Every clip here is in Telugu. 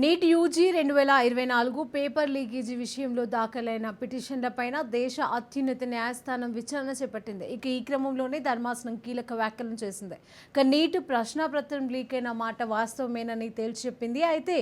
నీట్ యూజీ 2024 పేపర్ లీకేజీ విషయంలో దాఖలైన పిటిషన్లపైన దేశ అత్యున్నత న్యాయస్థానం విచారణ చేపట్టింది. ఇక ఈ క్రమంలోనే ధర్మాసనం కీలక వ్యాఖ్యలను చేసింది. ఇక నీట్ ప్రశ్నాపత్రం లీక్ అయిన మాట వాస్తవమేనని తేల్చి చెప్పింది. అయితే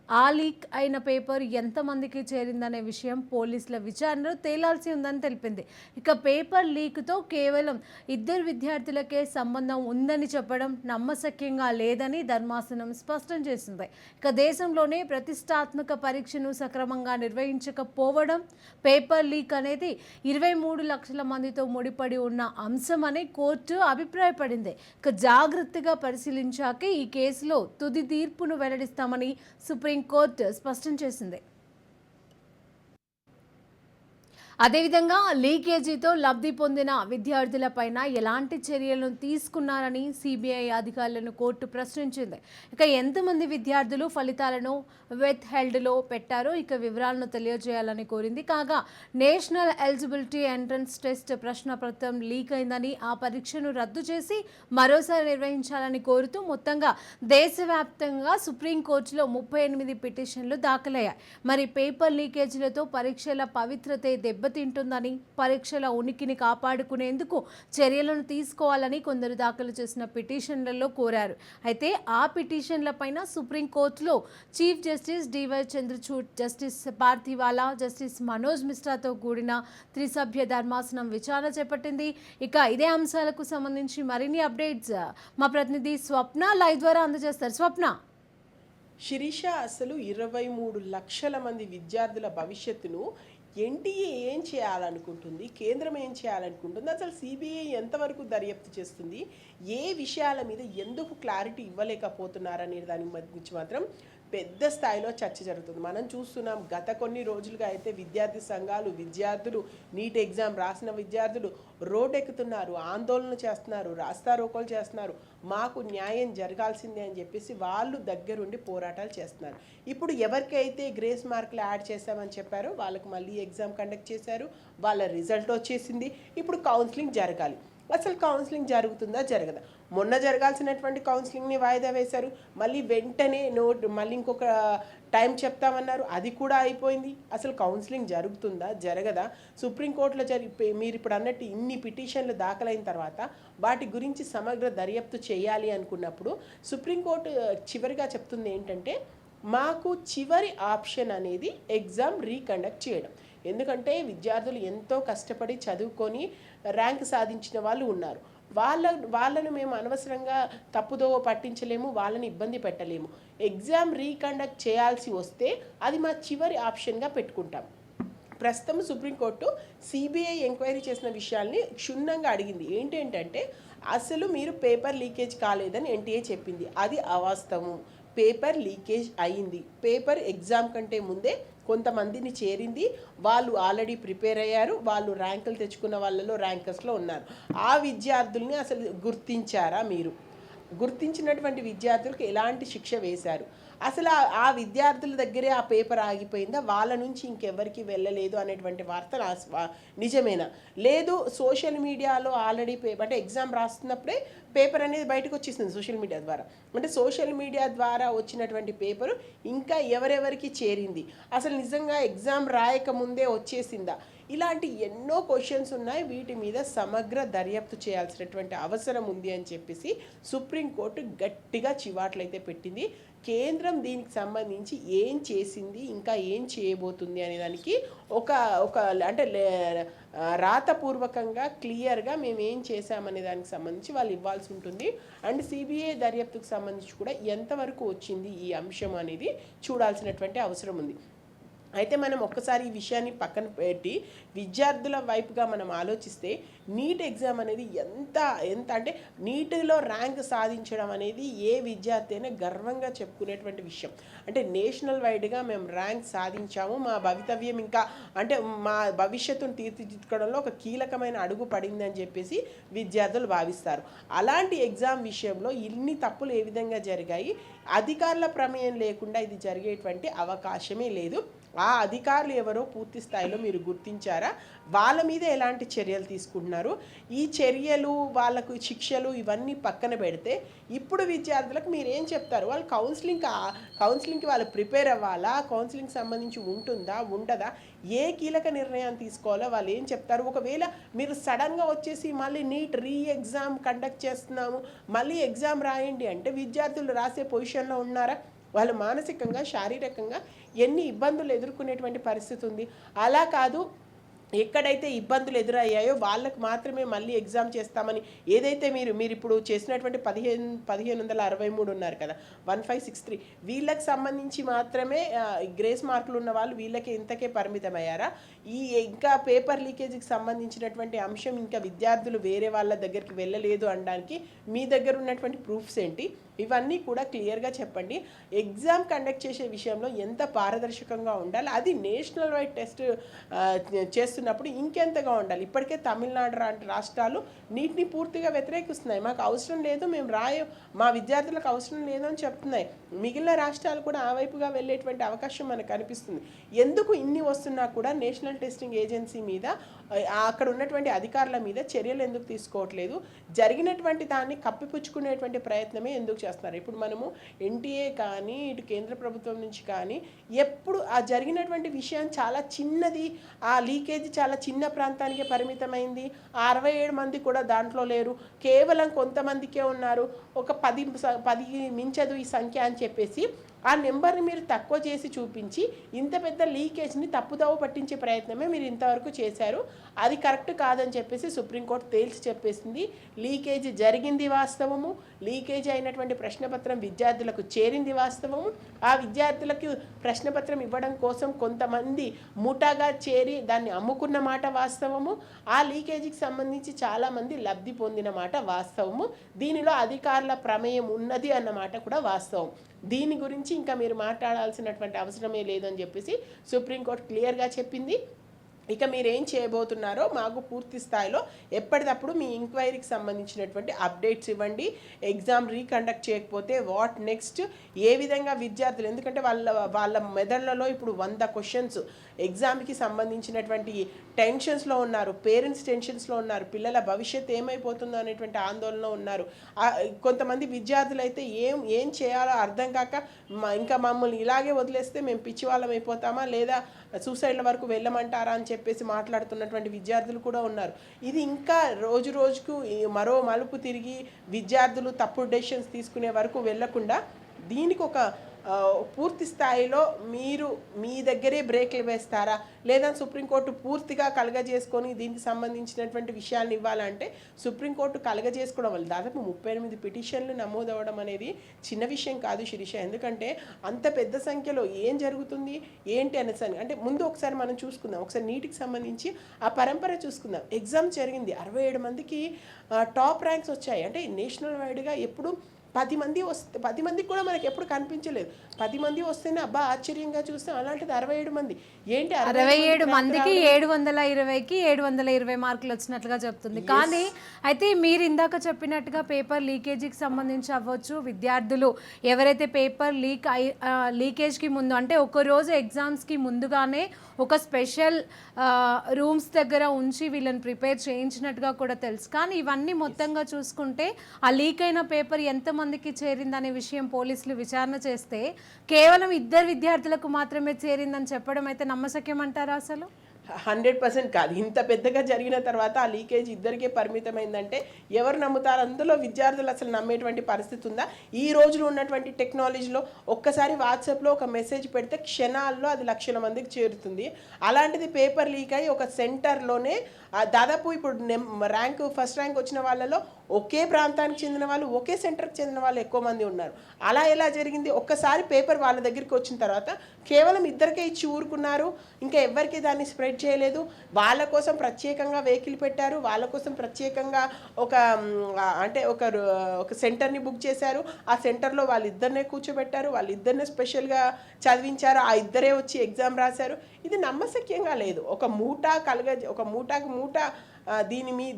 ఆ లీక్ అయిన పేపర్ ఎంతమందికి చేరిందనే విషయం పోలీసుల విచారణలో తేలాల్సి ఉందని తెలిపింది. ఇక పేపర్ లీక్తో కేవలం 2 విద్యార్థులకే సంబంధం ఉందని చెప్పడం నమ్మశక్యంగా లేదని ధర్మాసనం స్పష్టం చేసింది. ఇక దేశంలోనే ప్రతిష్టాత్మక పరీక్షను సక్రమంగా నిర్వహించకపోవడం, పేపర్ లీక్ అనేది 23 లక్షల మందితో ముడిపడి ఉన్న అంశమని కోర్టు అభిప్రాయపడింది. ఇక జాగ్రత్తగా పరిశీలించాకే ఈ కేసులో తుది తీర్పును వెల్లడిస్తామని సుప్రీంకోర్టు స్పష్టం చేసింది. అదేవిధంగా లీకేజీతో లబ్ధి పొందిన విద్యార్థులపైన ఎలాంటి చర్యలను తీసుకున్నారని సిబిఐ అధికారులను కోర్టు ప్రశ్నించింది. ఇక ఎంతమంది విద్యార్థులు ఫలితాలను విత్ హెల్డ్లో పెట్టారో ఇక వివరాలను తెలియజేయాలని కోరింది. కాగా నేషనల్ ఎలిజిబిలిటీ ఎంట్రన్స్ టెస్ట్ ప్రశ్నపత్రం లీక్ అయిందని ఆ పరీక్షను రద్దు చేసి మరోసారి నిర్వహించాలని కోరుతూ మొత్తంగా దేశవ్యాప్తంగా సుప్రీంకోర్టులో 38 పిటిషన్లు దాఖలయ్యాయి. మరి పేపర్ లీకేజీలతో పరీక్షల పవిత్రతే దెబ్బతింటుందని, పరీక్షల ఉనికిని కాపాడుకునేందుకు చర్యలను తీసుకోవాలని కొందరు దాఖలు చేసిన పిటిషన్లలో కోరారు. అయితే ఆ పిటిషన్లపైన సుప్రీంకోర్టులో chief justice DY Chandrachud, justice Pardiwala, justice Manoj మిశ్రాతో కూడిన త్రిసభ్య ధర్మాసనం విచారణ చేపట్టింది. ఇక ఇదే అంశాలకు సంబంధించి మరిన్ని అప్డేట్స్ మా ప్రతినిధి స్వప్న లైవ్ ద్వారా అందజేస్తారు. స్వప్న. శిరీష, అసలు 23 లక్షల మంది విద్యార్థుల భవిష్యత్తును ఎన్టీఏ ఏం చేయాలనుకుంటుంది, కేంద్రం ఏం చేయాలనుకుంటుంది, అసలు సిబిఐ ఎంతవరకు దర్యాప్తు చేస్తుంది, ఏ విషయాల మీద ఎందుకు క్లారిటీ ఇవ్వలేకపోతున్నారనే దాని గురించి మాత్రం పెద్ద స్థాయిలో చర్చ జరుగుతుంది. మనం చూస్తున్నాం, గత కొన్ని రోజులుగా అయితే విద్యార్థి సంఘాలు, విద్యార్థులు, నీట్ ఎగ్జామ్ రాసిన విద్యార్థులు రోడ్డెక్కుతున్నారు, ఆందోళన చేస్తున్నారు, రాస్తారోకోలు చేస్తున్నారు, మాకు న్యాయం జరగాల్సిందే అని చెప్పేసి వాళ్ళు దగ్గరుండి పోరాటాలు చేస్తున్నారు. ఇప్పుడు ఎవరికైతే గ్రేస్ మార్కులు యాడ్ చేశామని చెప్పారో వాళ్ళకి మళ్ళీ ఎగ్జామ్ కండక్ట్ చేశారు, వాళ్ళ రిజల్ట్ వచ్చేసింది. ఇప్పుడు కౌన్సిలింగ్ జరగాలి. అసలు కౌన్సిలింగ్ జరుగుతుందా జరగదా? మొన్న జరగాల్సినటువంటి కౌన్సిలింగ్ని వాయిదా వేశారు. మళ్ళీ వెంటనే మళ్ళీ ఇంకొక టైం చెప్తామన్నారు, అది కూడా అయిపోయింది. అసలు కౌన్సిలింగ్ జరుగుతుందా జరగదా? సుప్రీంకోర్టులో మీరు ఇప్పుడు అన్నట్టు ఇన్ని పిటిషన్లు దాఖలైన తర్వాత వాటి గురించి సమగ్ర దర్యాప్తు చేయాలి అనుకున్నప్పుడు సుప్రీంకోర్టు చివరిగా చెప్తుంది ఏంటంటే, మాకు చివరి ఆప్షన్ అనేది ఎగ్జామ్ రీకండక్ట్ చేయడం. ఎందుకంటే విద్యార్థులు ఎంతో కష్టపడి చదువుకొని ర్యాంక్ సాధించిన వాళ్ళు ఉన్నారు. వాళ్ళను మేము అనవసరంగా తప్పుదోవ పట్టించలేము, వాళ్ళని ఇబ్బంది పెట్టలేము. ఎగ్జామ్ రీకండక్ట్ చేయాల్సి వస్తే అది మా చివరి ఆప్షన్గా పెట్టుకుంటాం. ప్రస్తుతం సుప్రీంకోర్టు సిబిఐ ఎంక్వైరీ చేసిన విషయాల్ని క్షుణ్ణంగా అడిగింది. ఏంటంటే అసలు మీరు పేపర్ లీకేజ్ కాలేదని ఎన్టీఏ చెప్పింది. అది అవాస్తవం. పేపర్ లీకేజ్ అయింది. పేపర్ ఎగ్జామ్ కంటే ముందే కొంతమందిని చేరింది. వాళ్ళు ఆల్రెడీ ప్రిపేర్ అయ్యారు, వాళ్ళు ర్యాంకులు తెచ్చుకున్న వాళ్ళలో ర్యాంకర్స్లో ఉన్నారు. ఆ విద్యార్థుల్ని అసలు గుర్తించారా మీరు? గుర్తించినటువంటి విద్యార్థులకు ఎలాంటి శిక్ష వేశారు? అసలు ఆ విద్యార్థుల దగ్గరే ఆ పేపర్ ఆగిపోయిందా, వాళ్ళ నుంచి ఇంకెవరికి వెళ్ళలేదు అనేటువంటి వార్తలు నిజమేనా? లేదు, సోషల్ మీడియాలో ఆల్రెడీ అంటే ఎగ్జామ్ రాస్తున్నప్పుడే పేపర్ అనేది బయటకు వచ్చేసింది సోషల్ మీడియా ద్వారా. అంటే సోషల్ మీడియా ద్వారా వచ్చినటువంటి పేపరు ఇంకా ఎవరెవరికి చేరింది? అసలు నిజంగా ఎగ్జామ్ రాయకముందే వచ్చేసిందా? ఇలాంటి ఎన్నో క్వశ్చన్స్ ఉన్నాయి. వీటి మీద సమగ్ర దర్యాప్తు చేయాల్సినటువంటి అవసరం ఉంది అని చెప్పేసి సుప్రీంకోర్టు గట్టిగా చివాట్లయితే పెట్టింది. కేంద్రం దీనికి సంబంధించి ఏం చేసింది, ఇంకా ఏం చేయబోతుంది అనే దానికి ఒక అంటే రాతపూర్వకంగా క్లియర్గా మేము ఏం చేశామనే దానికి సంబంధించి వాళ్ళు ఇవ్వాల్సి ఉంటుంది. అండ్ సిబిఐ దర్యాప్తుకు సంబంధించి కూడా ఎంతవరకు వచ్చింది ఈ అంశం అనేది చూడాల్సినటువంటి అవసరం ఉంది. అయితే మనం ఒక్కసారి ఈ విషయాన్ని పక్కన పెట్టి విద్యార్థుల వైపుగా మనం ఆలోచిస్తే నీట్ ఎగ్జామ్ అనేది ఎంత అంటే నీటిలో ర్యాంక్ సాధించడం అనేది ఏ విద్యార్థి అయినా గర్వంగా చెప్పుకునేటువంటి విషయం. అంటే నేషనల్ వైడ్గా మేము ర్యాంక్ సాధించాము, మా భవితవ్యం ఇంకా అంటే మా భవిష్యత్తును తీర్చిదిద్దుకోవడంలో ఒక కీలకమైన అడుగు పడింది అని చెప్పేసి విద్యార్థులు భావిస్తారు. అలాంటి ఎగ్జామ్ విషయంలో ఇన్ని తప్పులు ఏ విధంగా జరిగాయి? అధికారుల ప్రమేయం లేకుండా ఇది జరిగేటువంటి అవకాశమే లేదు. ఆ అధికారులు ఎవరో పూర్తి స్థాయిలో మీరు గుర్తించారా? వాళ్ళ మీద ఎలాంటి చర్యలు తీసుకుంటున్నారు? ఈ చర్యలు, వాళ్ళకు శిక్షలు ఇవన్నీ పక్కన పెడితే ఇప్పుడు విద్యార్థులకు మీరేం చెప్తారు? వాళ్ళు కౌన్సిలింగ్‌కి వాళ్ళు ప్రిపేర్ అవ్వాలా? కౌన్సిలింగ్‌కి సంబంధించి ఉంటుందా? ఉండదా? ఏ కీలక నిర్ణయం తీసుకోవాలో వాళ్ళు ఏం చెప్తారు? ఒకవేళ మీరు సడన్‌గా వచ్చేసి మళ్ళీ నీట్ ఎగ్జామ్ కండక్ట్ చేస్తున్నాము, మళ్ళీ ఎగ్జామ్ రాయండి అంటే విద్యార్థులు రాసే పొజిషన్‌లో ఉన్నారా? వాళ్ళు మానసికంగా, శారీరకంగా ఎన్ని ఇబ్బందులు ఎదుర్కొనేటువంటి పరిస్థితి ఉంది. అలా కాదు, ఎక్కడైతే ఇబ్బందులు ఎదురయ్యాయో వాళ్ళకు మాత్రమే మళ్ళీ ఎగ్జామ్ చేస్తామని ఏదైతే మీరు ఇప్పుడు చేసినటువంటి 1563 ఉన్నారు కదా, 1563 వీళ్ళకి సంబంధించి మాత్రమే గ్రేస్ మార్కులు ఉన్న వాళ్ళు వీళ్ళకి ఇంతకే పరిమితమయ్యారా? ఇంకా పేపర్ లీకేజీకి సంబంధించినటువంటి అంశం ఇంకా విద్యార్థులు వేరే వాళ్ళ దగ్గరికి వెళ్ళలేదు అనడానికి మీ దగ్గర ఉన్నటువంటి ప్రూఫ్స్ ఏంటి? ఇవన్నీ కూడా క్లియర్గా చెప్పండి. ఎగ్జామ్ కండక్ట్ చేసే విషయంలో ఎంత పారదర్శకంగా ఉండాలి, అది నేషనల్ వైడ్ టెస్ట్ చేస్తున్నప్పుడు ఇంకెంతగా ఉండాలి. ఇప్పటికే తమిళనాడు లాంటి రాష్ట్రాలు నీటిని పూర్తిగా వ్యతిరేకిస్తున్నాయి. మాకు అవసరం లేదు, మేము మా విద్యార్థులకు అవసరం లేదు అని చెప్తున్నాయి. మిగిలిన రాష్ట్రాలు కూడా ఆ వైపుగా వెళ్ళేటువంటి అవకాశం మనకు కనిపిస్తుంది. ఎందుకు ఇన్ని వస్తున్నా కూడా నేషనల్ టెస్టింగ్ ఏజెన్సీ మీద, అక్కడ ఉన్నటువంటి అధికారుల మీద చర్యలు ఎందుకు తీసుకోవట్లేదు? జరిగినటువంటి దాన్ని కప్పిపుచ్చుకునేటువంటి ప్రయత్నమే ఎందుకు చేస్తున్నారు? ఇప్పుడు మనము ఎన్టీఏ కానీ ఇటు కేంద్ర ప్రభుత్వం నుంచి కానీ ఎప్పుడు ఆ జరిగినటువంటి విషయం చాలా చిన్నది, ఆ లీకేజ్ చాలా చిన్న ప్రాంతానికే పరిమితమైంది, 67 మంది కూడా దాంట్లో లేరు, కేవలం కొంతమందికే ఉన్నారు, ఒక 10 మించదు ఈ సంఖ్య అని చెప్పేసి ఆ నెంబర్ని మీరు తక్కువ చేసి చూపించి ఇంత పెద్ద లీకేజ్ని తప్పుదోవ పట్టించే ప్రయత్నమే మీరు ఇంతవరకు చేశారు. అది కరెక్ట్ కాదని చెప్పేసి సుప్రీంకోర్టు తేల్చి చెప్పేసింది. లీకేజ్ జరిగింది వాస్తవము, లీకేజ్ అయినటువంటి ప్రశ్నపత్రం విద్యార్థులకు చేరింది వాస్తవము. ఆ విద్యార్థులకు ప్రశ్నపత్రం ఇవ్వడం కోసం కొంతమంది ముఠాగా చేరి దాన్ని అమ్ముకున్న మాట వాస్తవము. ఆ లీకేజీకి సంబంధించి చాలామంది లబ్ధి పొందిన మాట వాస్తవము. దీనిలో అధికారుల ప్రమేయం ఉన్నది అన్నమాట కూడా వాస్తవం. దీని గురించి ఇంకా మీరు మాట్లాడాల్సినటువంటి అవసరమే లేదని చెప్పేసి సుప్రీంకోర్టు క్లియర్గా చెప్పింది. ఇక మీరు ఏం చేయబోతున్నారో మాకు పూర్తి స్థాయిలో ఎప్పటికప్పుడు మీ ఎంక్వైరీకి సంబంధించినటువంటి అప్డేట్స్ ఇవ్వండి. ఎగ్జామ్ రీకండక్ట్ చేయకపోతే వాట్ నెక్స్ట్, ఏ విధంగా విద్యార్థులు, ఎందుకంటే వాళ్ళ మెదళ్లలో ఇప్పుడు 100 క్వశ్చన్స్ ఎగ్జామ్కి సంబంధించినటువంటి టెన్షన్స్లో ఉన్నారు, పేరెంట్స్ టెన్షన్స్లో ఉన్నారు, పిల్లల భవిష్యత్తు ఏమైపోతుందో అనేటువంటి ఆందోళనలో ఉన్నారు. కొంతమంది విద్యార్థులు అయితే ఏం చేయాలో అర్థం కాక ఇంకా మమ్మల్ని ఇలాగే వదిలేస్తే మేము పిచ్చి వాళ్ళం అయిపోతామా, లేదా సూసైడ్ల వరకు వెళ్ళమంటారా అని చెప్పేసి మాట్లాడుతున్నటువంటి విద్యార్థులు కూడా ఉన్నారు. ఇది ఇంకా రోజు రోజుకు మరో మలుపు తిరిగి విద్యార్థులు తప్పుడు డెసిషన్స్ తీసుకునే వరకు వెళ్లకుండా దీనికి ఒక పూర్తి స్థాయిలో మీరు మీ దగ్గరే బ్రేక్లు వేస్తారా, లేదా సుప్రీంకోర్టు పూర్తిగా కలగజేసుకొని దీనికి సంబంధించినటువంటి విషయాన్ని ఇవ్వాలంటే సుప్రీంకోర్టు కలగజేసుకోవడం వల్ల దాదాపు 38 పిటిషన్లు నమోదవడం అనేది చిన్న విషయం కాదు శిరీష. ఎందుకంటే అంత పెద్ద సంఖ్యలో ఏం జరుగుతుంది ఏంటి అనేసి అంటే ముందు ఒకసారి మనం చూసుకుందాం. ఒకసారి నీటికి సంబంధించి ఆ పరంపర చూసుకుందాం. ఎగ్జామ్ జరిగింది, 67 మందికి టాప్ ర్యాంక్స్ వచ్చాయి. అంటే నేషనల్ వైడ్గా ఎప్పుడు 10 మందికి కూడా మనకి ఎప్పుడు కనిపించలేదు. 10 మంది వస్తేనే అబ్బా ఆశ్చర్యంగా చూస్తాం, అలాంటిది 67 మంది. ఏంటి 67 మందికి 720కి 720 మార్కులు వచ్చినట్లుగా చెప్తుంది. కానీ అయితే మీరు ఇందాక చెప్పినట్టుగా పేపర్ లీకేజీకి సంబంధించి అవ్వచ్చు, విద్యార్థులు ఎవరైతే పేపర్ లీకేజ్కి ముందు అంటే ఒక రోజు ఎగ్జామ్స్కి ముందుగానే ఒక స్పెషల్ రూమ్స్ దగ్గర ఉంచి వీళ్ళని ప్రిపేర్ చేయించినట్టుగా కూడా తెలుసు. కానీ ఇవన్నీ మొత్తంగా చూసుకుంటే ఆ లీక్ అయిన పేపర్ ఎంతమందికి చేరిందనే విషయం పోలీసులు విచారణ చేస్తే కేవలం 2 విద్యార్థులకు మాత్రమే చేరిందని చెప్పడం అయితే నమ్మశక్యం అంటారా? అసలు 100% కాదు. ఇంత పెద్దగా జరిగిన తర్వాత ఆ లీకేజ్ ఇద్దరికే పరిమితమైందంటే ఎవరు నమ్ముతారు? అందులో విద్యార్థులు అసలు నమ్మేటువంటి పరిస్థితి ఉందా? ఈ రోజులో ఉన్నటువంటి టెక్నాలజీలో ఒక్కసారి వాట్సాప్లో ఒక మెసేజ్ పెడితే క్షణాల్లో అది లక్షల మందికి చేరుతుంది. అలాంటిది పేపర్ లీక్ అయ్యి ఒక సెంటర్లోనే దాదాపు ఇప్పుడు ఫస్ట్ ర్యాంక్ వచ్చిన వాళ్ళలో ఒకే ప్రాంతానికి చెందిన వాళ్ళు, ఒకే సెంటర్కి చెందిన వాళ్ళు ఎక్కువ మంది ఉన్నారు. అలా ఎలా జరిగింది? ఒక్కసారి పేపర్ వాళ్ళ దగ్గరికి వచ్చిన తర్వాత కేవలం 2కే ఇచ్చి ఊరుకున్నారు, ఇంకా ఎవరికి దాన్ని స్ప్రెడ్ చేయలేదు. వాళ్ళ కోసం ప్రత్యేకంగా వెహికల్ పెట్టారు, వాళ్ళ కోసం ప్రత్యేకంగా ఒక సెంటర్ని బుక్ చేశారు. ఆ సెంటర్లో వాళ్ళిద్దరినే కూర్చోబెట్టారు, వాళ్ళిద్దరినే స్పెషల్గా చదివించారు, ఆ ఇద్దరే వచ్చి ఎగ్జామ్ రాశారు. ఇది నమ్మశక్యంగా లేదు. ఒక మూటకి మూట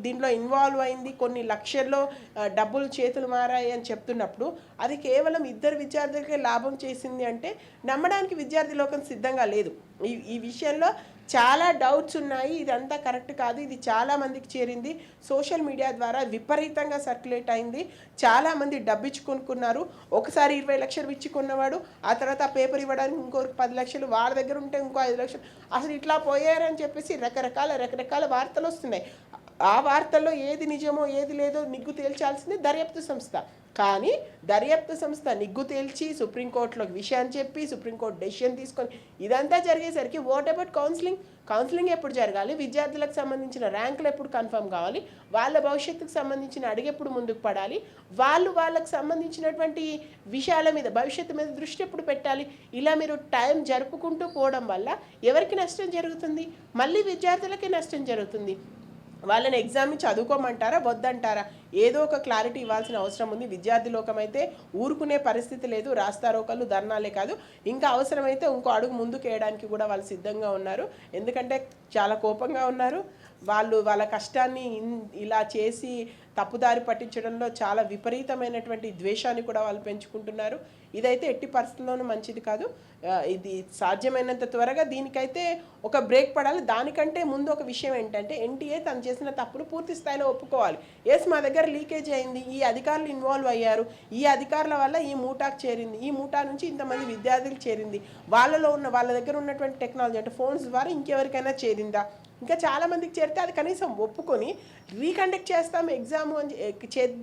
దీంట్లో ఇన్వాల్వ్ అయింది, కొన్ని లక్షల్లో డబ్బులు చేతులు మారాయి అని చెప్తున్నప్పుడు అది కేవలం ఇద్దరు విద్యార్థులకే లాభం చేసింది అంటే నమ్మడానికి విద్యార్థి లోకం సిద్ధంగా లేదు. ఈ విషయంలో చాలా డౌట్స్ ఉన్నాయి. ఇదంతా కరెక్ట్ కాదు, ఇది చాలా మందికి చేరింది, సోషల్ మీడియా ద్వారా విపరీతంగా సర్క్యులేట్ అయింది, చాలామంది డబ్బిచ్చి కొనుక్కున్నారు. ఒకసారి 20 లక్షలు ఇచ్చి కొన్నవాడు ఆ తర్వాత ఆ పేపర్ ఇవ్వడానికి ఇంకో 10 లక్షలు, వాళ్ళ దగ్గర ఉంటే ఇంకో 5 లక్షలు, అసలు ఇట్లా పోయారని చెప్పేసి రకరకాల వార్తలు వస్తున్నాయి. ఆ వార్తల్లో ఏది నిజమో ఏది లేదో నిగ్గు తేల్చాల్సింది దర్యాప్తు సంస్థ. కానీ దర్యాప్తు సంస్థ నిగ్గు తేల్చి సుప్రీంకోర్టులోకి విషయాన్ని చెప్పి సుప్రీంకోర్టు డెసిషన్ తీసుకొని ఇదంతా జరిగేసరికి వాట్ అబౌట్ కౌన్సిలింగ్ ఎప్పుడు జరగాలి, విద్యార్థులకు సంబంధించిన ర్యాంకులు ఎప్పుడు కన్ఫర్మ్ కావాలి, వాళ్ళ భవిష్యత్తుకు సంబంధించిన అడుగు ఎప్పుడు ముందుకు పడాలి, వాళ్ళకు సంబంధించినటువంటి విషయాల మీద భవిష్యత్తు మీద దృష్టి ఎప్పుడు పెట్టాలి, ఇలా మీరు టైం జరుపుకుంటూ పోవడం వల్ల ఎవరికి నష్టం జరుగుతుంది? మళ్ళీ విద్యార్థులకే నష్టం జరుగుతుంది. వాళ్ళని ఎగ్జామ్ని చదువుకోమంటారా వద్దంటారా? ఏదో ఒక క్లారిటీ ఇవ్వాల్సిన అవసరం ఉంది. విద్యార్థి లోకం అయితే ఊరుకునే పరిస్థితి లేదు. రాస్తారోకలు, ధర్నాలే కాదు, ఇంకా అవసరమైతే ఇంకో అడుగు ముందుకు వేయడానికి కూడా వాళ్ళు సిద్ధంగా ఉన్నారు. ఎందుకంటే చాలా కోపంగా ఉన్నారు. వాళ్ళ కష్టాన్ని ఇలా చేసి తప్పుదారి పట్టించడంలో చాలా విపరీతమైనటువంటి ద్వేషాన్ని కూడా వాళ్ళు పెంచుకుంటున్నారు. ఇదైతే ఎట్టి పరిస్థితుల్లోనూ మంచిది కాదు. ఇది సాధ్యమైనంత త్వరగా దీనికైతే ఒక బ్రేక్ పడాలి. దానికంటే ముందు ఒక విషయం ఏంటంటే ఎన్టీఏ తను చేసిన తప్పులు పూర్తి స్థాయిలో ఒప్పుకోవాలి. మా దగ్గర లీకేజ్ అయింది, ఈ అధికారులు ఇన్వాల్వ్ అయ్యారు, ఈ అధికారుల వల్ల ఈ మూటాకు చేరింది, ఈ మూటా నుంచి ఇంతమంది విద్యార్థులకు చేరింది, వాళ్ళ దగ్గర ఉన్నటువంటి టెక్నాలజీ అంటే ఫోన్స్ ద్వారా ఇంకెవరికైనా చేరిందా, ఇంకా చాలామందికి చేరితే అది కనీసం ఒప్పుకొని రీకండక్ట్ చేస్తాము ఎగ్జామ్ అని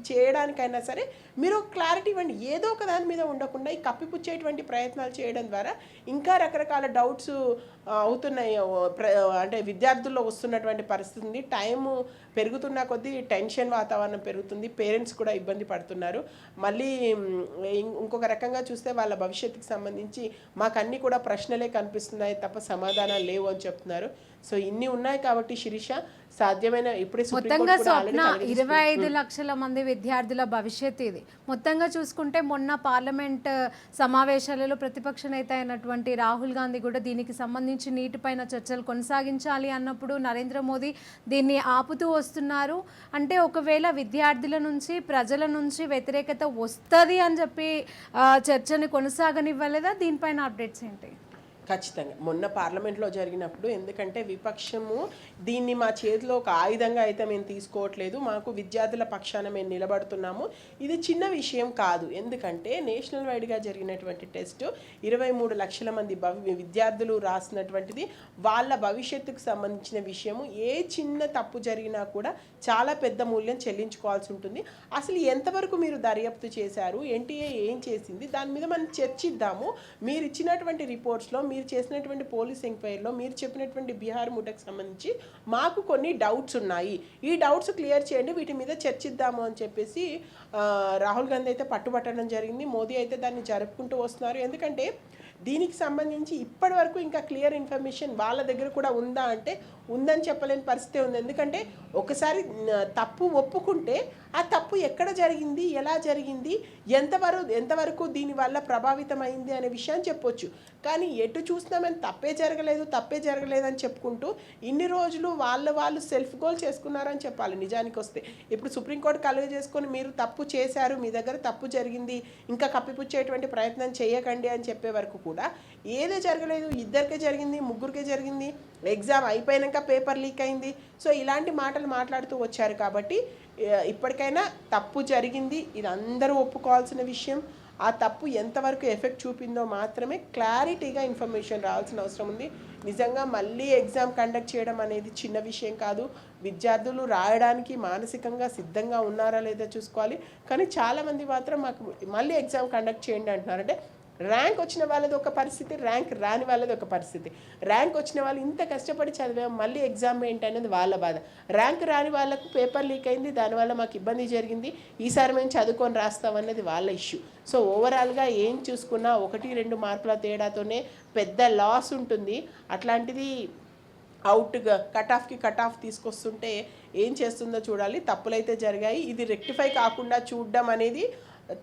చేయడానికైనా సరే మీరు క్లారిటీ ఇవ్వండి. ఏదో ఒక దాని మీద ఉండకుండా ఈ కప్పిపుచ్చేటువంటి ప్రయత్నాలు చేయడం ద్వారా ఇంకా రకరకాల డౌట్స్ అవుతున్నాయి. అంటే విద్యార్థుల్లో వస్తున్నటువంటి పరిస్థితి ఉంది. టైము పెరుగుతున్న కొద్దీ టెన్షన్ వాతావరణం పెరుగుతుంది, పేరెంట్స్ కూడా ఇబ్బంది పడుతున్నారు. మళ్ళీ ఇంకొక రకంగా చూస్తే వాళ్ళ భవిష్యత్తుకి సంబంధించి మాకు అన్నీ కూడా ప్రశ్నలే కనిపిస్తున్నాయి తప్ప సమాధానాలు లేవు అని చెప్తున్నారు. సో ఇన్ని ఉన్నాయి కాబట్టి శిరీష సాధ్యమైన ఇప్పుడే మొత్తంగా స్వప్న 25 లక్షల మంది విద్యార్థుల భవిష్యత్తు ఇది. మొత్తంగా చూసుకుంటే మొన్న పార్లమెంట్ సమావేశాలలో ప్రతిపక్ష నేత అయినటువంటి రాహుల్ గాంధీ కూడా దీనికి సంబంధించి నీటిపైన చర్చలు కొనసాగించాలి అన్నప్పుడు నరేంద్ర మోదీ దీన్ని ఆపుతూ వస్తున్నారు. అంటే ఒకవేళ విద్యార్థుల నుంచి ప్రజల నుంచి వ్యతిరేకత వస్తుంది అని చెప్పి చర్చని కొనసాగనివ్వలేదా? దీనిపైన అప్డేట్స్ ఏంటి? ఖచ్చితంగా మొన్న పార్లమెంట్లో జరిగినప్పుడు, ఎందుకంటే విపక్షము దీన్ని మా చేతిలో ఒక ఆయుధంగా అయితే మేము తీసుకోవట్లేదు, మాకు విద్యార్థుల పక్షాన మేము నిలబడుతున్నాము, ఇది చిన్న విషయం కాదు. ఎందుకంటే నేషనల్ వైడ్గా జరిగినటువంటి టెస్ట్ 23 లక్షల మంది విద్యార్థులు రాసినటువంటిది. వాళ్ళ భవిష్యత్తుకు సంబంధించిన విషయము. ఏ చిన్న తప్పు జరిగినా కూడా చాలా పెద్ద మూల్యం చెల్లించుకోవాల్సి ఉంటుంది. అసలు ఎంతవరకు మీరు దర్యాప్తు చేశారు, ఎన్టీఏ ఏం చేసింది, దాని మీద మనం చర్చిద్దాము. మీరు ఇచ్చినటువంటి రిపోర్ట్స్లో, మీరు చేసినటువంటి పోలీస్ ఎంక్వైరీలో, మీరు చెప్పినటువంటి బీహార్ ముఠాకు సంబంధించి మాకు కొన్ని డౌట్స్ ఉన్నాయి, ఈ డౌట్స్ క్లియర్ చేయండి, వీటి మీద చర్చిద్దాము అని చెప్పేసి రాహుల్ గాంధీ అయితే పట్టుబట్టడం జరిగింది. మోదీ అయితే దాన్ని జరుపుకుంటూ వస్తున్నారు. ఎందుకంటే దీనికి సంబంధించి ఇప్పటి వరకు ఇంకా క్లియర్ ఇన్ఫర్మేషన్ వాళ్ళ దగ్గర కూడా ఉందా అంటే ఉందని చెప్పలేని పరిస్థితి ఉంది. ఎందుకంటే ఒకసారి తప్పు ఒప్పుకుంటే ఆ తప్పు ఎక్కడ జరిగింది, ఎలా జరిగింది, ఎంతవరకు దీనివల్ల ప్రభావితమైంది అనే విషయాన్ని చెప్పొచ్చు. కానీ ఎటు చూసినామని తప్పే జరగలేదు అని చెప్పుకుంటూ ఇన్ని రోజులు వాళ్ళు సెల్ఫ్ గోల్ చేసుకున్నారని చెప్పాలి. నిజానికి వస్తే ఇప్పుడు సుప్రీంకోర్టు కలుగ చేసుకొని మీరు తప్పు చేశారు, మీ దగ్గర తప్పు జరిగింది, ఇంకా కప్పిపుచ్చేటువంటి ప్రయత్నం చేయకండి అని చెప్పే వరకు కూడా ఏదే జరగలేదు, ఇద్దరికే జరిగింది, ముగ్గురికే జరిగింది, ఎగ్జామ్ అయిపోయాక పేపర్ లీక్ అయింది. సో ఇలాంటి మాటలు మాట్లాడుతూ వచ్చారు. కాబట్టి ఇప్పటికైనా తప్పు జరిగింది, ఇది అందరూ ఒప్పుకోవాల్సిన విషయం. ఆ తప్పు ఎంతవరకు ఎఫెక్ట్ చూపిందో మాత్రమే క్లారిటీగా ఇన్ఫర్మేషన్ రావాల్సిన అవసరం ఉంది. నిజంగా మళ్ళీ ఎగ్జామ్ కండక్ట్ చేయడం అనేది చిన్న విషయం కాదు. విద్యార్థులు రాయడానికి మానసికంగా సిద్ధంగా ఉన్నారా లేదా చూసుకోవాలి. కానీ చాలామంది మాత్రం మాకు మళ్ళీ ఎగ్జామ్ కండక్ట్ చేయండి అంటున్నారు. అంటే ర్యాంక్ వచ్చిన వాళ్ళది ఒక పరిస్థితి, ర్యాంక్ రాని వాళ్ళది ఒక పరిస్థితి. ర్యాంక్ వచ్చిన వాళ్ళు ఇంత కష్టపడి చదివాము, మళ్ళీ ఎగ్జామ్ ఏంటి అనేది వాళ్ళ బాధ. ర్యాంక్ రాని వాళ్ళకు పేపర్ లీక్ అయింది, దానివల్ల మాకు ఇబ్బంది జరిగింది, ఈసారి మేము చదువుకొని రాస్తామన్నది వాళ్ళ ఇష్యూ. సో ఓవరాల్గా ఏం చూసుకున్నా 1-2 మార్కుల తేడాతోనే పెద్ద లాస్ ఉంటుంది. అట్లాంటిది అవుట్గా కట్ ఆఫ్ తీసుకొస్తుంటే ఏం చేస్తుందో చూడాలి. తప్పులైతే జరిగాయి, ఇది రెక్టిఫై కాకుండా చూడడం అనేది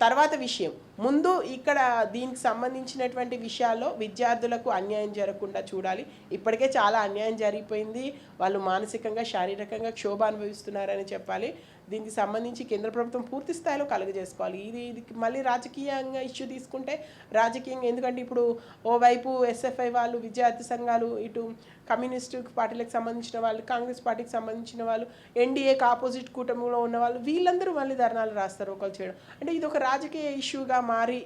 తర్వాత విషయం. ముందు ఇక్కడ దీనికి సంబంధించినటువంటి విషయాల్లో విద్యార్థులకు అన్యాయం జరగకుండా చూడాలి. ఇప్పటికే చాలా అన్యాయం జరిగిపోయింది. వాళ్ళు మానసికంగా, శారీరకంగా క్షోభ అనుభవిస్తున్నారని చెప్పాలి. దీనికి సంబంధించి కేంద్ర ప్రభుత్వం పూర్తి స్థాయిలో కలుగజేసుకోవాలి. ఇది మళ్ళీ రాజకీయంగా ఇష్యూ తీసుకుంటే రాజకీయంగా, ఎందుకంటే ఇప్పుడు ఓవైపు ఎస్ఎఫ్ఐ వాళ్ళు, విద్యార్థి సంఘాలు, ఇటు కమ్యూనిస్టు పార్టీలకు సంబంధించిన వాళ్ళు, కాంగ్రెస్ పార్టీకి సంబంధించిన వాళ్ళు, ఎన్డీఏకి ఆపోజిట్ కూటమిలో ఉన్న వాళ్ళు, వీళ్ళందరూ మళ్ళీ ధర్నాలు రాస్తారు ఒకరు చేయడం. అంటే ఇది ఒక రాజకీయ ఇష్యూగా మారి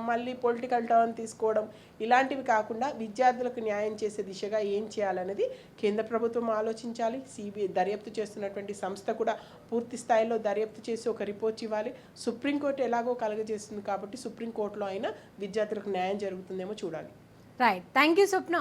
మళ్ళీ పొలిటికల్ టర్న్ తీసుకోవడం, ఇలాంటివి కాకుండా విద్యార్థులకు న్యాయం చేసే దిశగా ఏం చేయాలనేది కేంద్ర ప్రభుత్వం ఆలోచించాలి. సిబిఐ దర్యాప్తు చేస్తున్నటువంటి సంస్థ కూడా పూర్తి స్థాయిలో దర్యాప్తు చేసి ఒక రిపోర్ట్ ఇవ్వాలి. సుప్రీంకోర్టు ఎలాగో కలుగజేస్తుంది కాబట్టి సుప్రీంకోర్టులో అయినా విద్యార్థులకు న్యాయం జరుగుతుందేమో చూడాలి. Right, thank you Swapna.